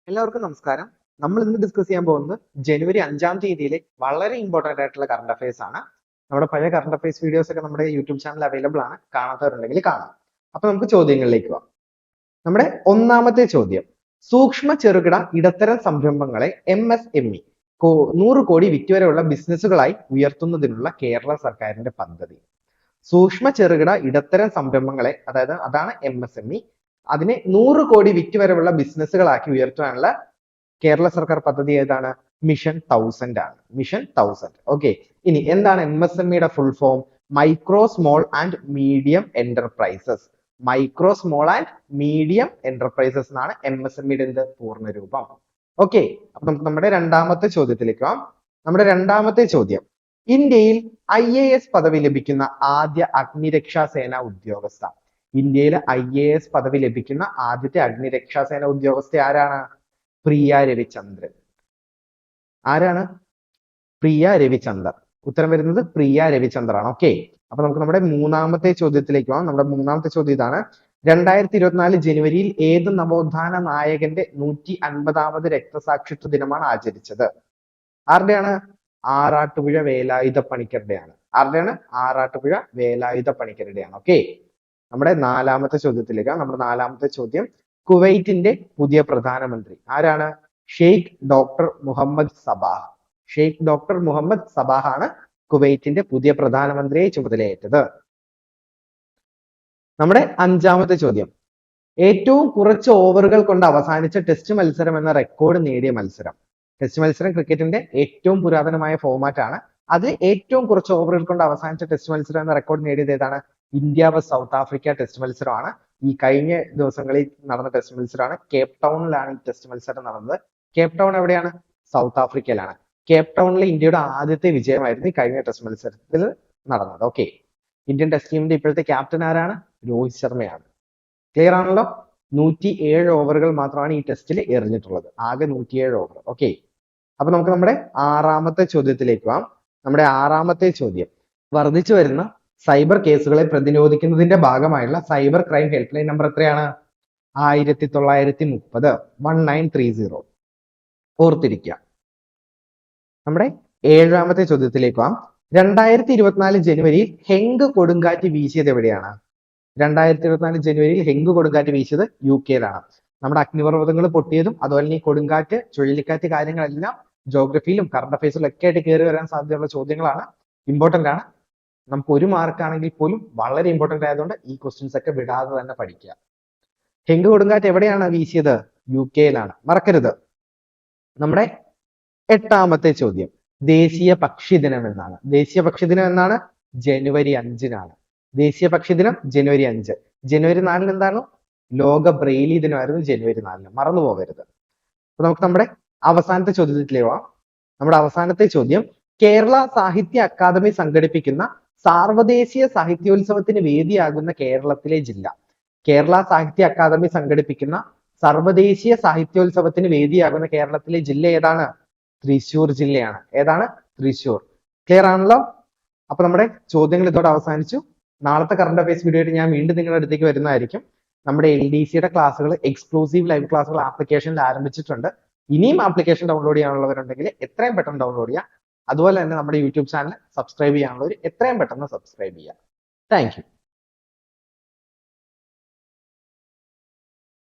എല്ലാവർക്കും നമസ്കാരം. നമ്മൾ ഇന്ന് ഡിസ്കസ് ചെയ്യാൻ പോകുന്നത് ജനുവരി 5-ാം തീയതിയിലെ വളരെ ഇമ്പോർട്ടന്റ് ആയിട്ടുള്ള കറണ്ട് അഫയേഴ്സ് ആണ്. നമ്മുടെ പഴയ കറണ്ട് അഫയേഴ്സ് വീഡിയോസ് ഒക്കെ നമ്മുടെ യൂട്യൂബ് ചാനൽ അവൈലബിൾ ആണ്. കാണാത്തവരുണ്ടെങ്കിൽ കാണാം. അപ്പൊ നമുക്ക് ചോദ്യങ്ങളിലേക്ക് പോവാം. നമ്മുടെ ഒന്നാമത്തെ ചോദ്യം, സൂക്ഷ്മ ചെറുകിട ഇടത്തരം സംരംഭങ്ങളെ MSME 100 കോടി വിറ്റുവരെയുള്ള ബിസിനസ്സുകളായി ഉയർത്തുന്നതിനുള്ള കേരള സർക്കാരിന്റെ പദ്ധതി. സൂക്ഷ്മ ചെറുകിട ഇടത്തരം സംരംഭങ്ങളെ അതാണ് MSME, അതിനെ 100 കോടി വിറ്റുവരവുള്ള ബിസിനസ്സുകളാക്കി ഉയർത്താനുള്ള കേരള സർക്കാർ പദ്ധതി ഏതാണ്? മിഷൻ 1000 ആണ്. മിഷൻ 1000. ഓക്കെ, ഇനി എന്താണ് MSME full form? Micro small and medium enterprises. Micro small and medium enterprises എന്നാണ് MSME പൂർണ്ണരൂപം. ഓക്കെ, അപ്പൊ നമുക്ക് നമ്മുടെ രണ്ടാമത്തെ ചോദ്യത്തിലേക്ക് പോവാം. നമ്മുടെ രണ്ടാമത്തെ ചോദ്യം, ഇന്ത്യയിൽ IAS പദവി ലഭിക്കുന്ന ആദ്യ അഗ്നിരക്ഷാ സേന ഉദ്യോഗസ്ഥ. ഇന്ത്യയിൽ IAS പദവി ലഭിക്കുന്ന ആദ്യത്തെ അഗ്നിരക്ഷാ സേന ഉദ്യോഗസ്ഥ ആരാണ്? പ്രിയ രവിചന്ദ്രൻ. ആരാണ്? പ്രിയ രവിചന്ദർ. ഉത്തരം വരുന്നത് പ്രിയ രവിചന്ദർ ആണ്. ഓക്കെ, അപ്പൊ നമുക്ക് നമ്മുടെ മൂന്നാമത്തെ ചോദ്യത്തിലേക്ക് പോകാം. നമ്മുടെ മൂന്നാമത്തെ ചോദ്യം ഇതാണ്, 2024 ജനുവരിയിൽ ഏത് നവോത്ഥാന നായകന്റെ 150ാമത് രക്തസാക്ഷിത്വ ദിനമാണ് ആചരിച്ചത്? ആരുടെയാണ്? ആറാട്ടുപുഴ വേലായുധ പണിക്കരുടെയാണ്. ആരുടെയാണ്? ആറാട്ടുപുഴ വേലായുധ പണിക്കരുടെയാണ്. ഓക്കെ, നമ്മുടെ നാലാമത്തെ ചോദ്യത്തിലേക്ക്. നമ്മുടെ നാലാമത്തെ ചോദ്യം, കുവൈറ്റിന്റെ പുതിയ പ്രധാനമന്ത്രി ആരാണ്? Sheikh doctor Mohammad Sabah. Sheikh doctor Mohammad Sabah ആണ് കുവൈറ്റിന്റെ പുതിയ പ്രധാനമന്ത്രിയെ ചുമതലയേറ്റത്. നമ്മുടെ അഞ്ചാമത്തെ ചോദ്യം, ഏറ്റവും കുറച്ച് ഓവറുകൾ കൊണ്ട് അവസാനിച്ച ടെസ്റ്റ് മത്സരം എന്ന റെക്കോർഡ് നേടിയ മത്സരം. ടെസ്റ്റ് മത്സരം ക്രിക്കറ്റിന്റെ ഏറ്റവും പുരാതനമായ ഫോമാറ്റ് ആണ്. അത് ഏറ്റവും കുറച്ച് ഓവറുകൾ കൊണ്ട് അവസാനിച്ച ടെസ്റ്റ് മത്സരം എന്ന റെക്കോർഡ് നേടിയത് ഏതാണ്? India vs south Africa test മത്സരമാണ്. ഈ കഴിഞ്ഞ ദിവസങ്ങളിൽ നടന്ന ടെസ്റ്റ് മത്സരമാണ്. കേപ്പ് ടൗണിലാണ് ഈ ടെസ്റ്റ് മത്സരം നടന്നത്. കേപ്പ് ടൗൺ എവിടെയാണ്? സൗത്ത് ആഫ്രിക്കയിലാണ്. കേപ്പ് ടൗണിലെ ഇന്ത്യയുടെ ആദ്യത്തെ വിജയമായിരുന്നു ഈ കഴിഞ്ഞ ടെസ്റ്റ് മത്സരത്തിൽ നടന്നത്. ഓക്കെ, ഇന്ത്യൻ ടെസ്റ്റ് ടീമിന്റെ ഇപ്പോഴത്തെ ക്യാപ്റ്റൻ ആരാണ്? രോഹിത് ശർമ്മയാണ്. ക്ലിയർ ആണല്ലോ? 107 ഓവറുകൾ മാത്രമാണ് ഈ ടെസ്റ്റിൽ എറിഞ്ഞിട്ടുള്ളത്. ആകെ 107 ഓവർ. ഓക്കെ, അപ്പൊ നമുക്ക് നമ്മുടെ ആറാമത്തെ ചോദ്യത്തിലേക്ക് പോവാം. നമ്മുടെ ആറാമത്തെ ചോദ്യം, വർദ്ധിച്ചു വരുന്ന സൈബർ കേസുകളെ പ്രതിരോധിക്കുന്നതിന്റെ ഭാഗമായുള്ള cyber crime help line number എത്രയാണ്? 1930 1930. ഓർത്തിരിക്കുക. നമ്മുടെ ഏഴാമത്തെ ചോദ്യത്തിലേക്ക് പോവാം. 2024 ജനുവരിയിൽ ഹെങ്ക് കൊടുങ്കാറ്റ് വീശിയത് എവിടെയാണ്? 2024 ജനുവരിയിൽ ഹെങ്ക് കൊടുങ്കാറ്റ് വീശിയത് UK-യിലാണ്. നമ്മുടെ അഗ്നിപർവ്വതങ്ങൾ പൊട്ടിയതും അതുപോലെ തന്നെ ഈ കൊടുങ്കാറ്റ്, ചുഴലിക്കാറ്റ് കാര്യങ്ങളെല്ലാം ജോഗ്രഫിയിലും കറണ്ട് അഫയേഴ്സിലും ഒക്കെ ആയിട്ട് കയറി വരാൻ സാധ്യതയുള്ള ചോദ്യങ്ങളാണ്. ഇമ്പോർട്ടന്റ് ആണ്. നമുക്ക് 1 മാർക്ക് ആണെങ്കിൽ പോലും വളരെ ഇമ്പോർട്ടന്റ് ആയതുകൊണ്ട് ഈ ക്വസ്റ്റ്യൻസ് ഒക്കെ വിടാതെ തന്നെ പഠിക്കുക. ഹെങ്ക് കൊടുങ്കാറ്റ് എവിടെയാണ് വീശിയത്? UK-യിലാണ്. മറക്കരുത്. നമ്മുടെ എട്ടാമത്തെ ചോദ്യം, ദേശീയ പക്ഷി ദിനം എന്നാണ്. ദേശീയ പക്ഷി ദിനം എന്നാണ്? ജനുവരി 5-നാണ്. ദേശീയ പക്ഷി ദിനം ജനുവരി 5. ജനുവരി 4-ന് എന്താണ്? ലോക ബ്രെയിലി ദിനമായിരുന്നു ജനുവരി 4-ന്. മറന്നു പോകരുത്. അപ്പൊ നമുക്ക് നമ്മുടെ അവസാനത്തെ ചോദ്യത്തിലേക്ക് പോവാം. നമ്മുടെ അവസാനത്തെ ചോദ്യം, കേരള സാഹിത്യ അക്കാദമി സംഘടിപ്പിക്കുന്ന സാർവദേശീയ സാഹിത്യോത്സവത്തിന് വേദിയാകുന്ന കേരളത്തിലെ ജില്ല. കേരള സാഹിത്യ അക്കാദമി സംഘടിപ്പിക്കുന്ന സർവദേശീയ സാഹിത്യോത്സവത്തിന് വേദിയാകുന്ന കേരളത്തിലെ ജില്ല ഏതാണ്? തൃശ്ശൂർ ജില്ലയാണ്. ഏതാണ്? തൃശ്ശൂർ. ക്ലിയർ ആണല്ലോ? അപ്പൊ നമ്മുടെ ചോദ്യങ്ങൾ ഇതോടെ അവസാനിച്ചു. നാളത്തെ കറണ്ട് അഫയേഴ്സ് വീഡിയോ ആയിട്ട് ഞാൻ വീണ്ടും നിങ്ങളുടെ അടുത്തേക്ക് വരുന്നതായിരിക്കും. നമ്മുടെ LDCയുടെ ക്ലാസ്സുകൾ, എക്സ്ക്ലൂസീവ് ലൈവ് ക്ലാസ്സുകൾ ആപ്ലിക്കേഷനിൽ ആരംഭിച്ചിട്ടുണ്ട്. ഇനിയും ആപ്ലിക്കേഷൻ ഡൗൺലോഡ് ചെയ്യാനുള്ളവരുണ്ടെങ്കിൽ എത്രയും പെട്ടെന്ന് ഡൗൺലോഡ് ചെയ്യുക. അതുപോലെ തന്നെ നമ്മുടെ യൂട്യൂബ് ചാനൽ സബ്സ്ക്രൈബ് ചെയ്യാനുള്ളവർ എത്രയും പെട്ടെന്ന് സബ്സ്ക്രൈബ് ചെയ്യുക. Thank you.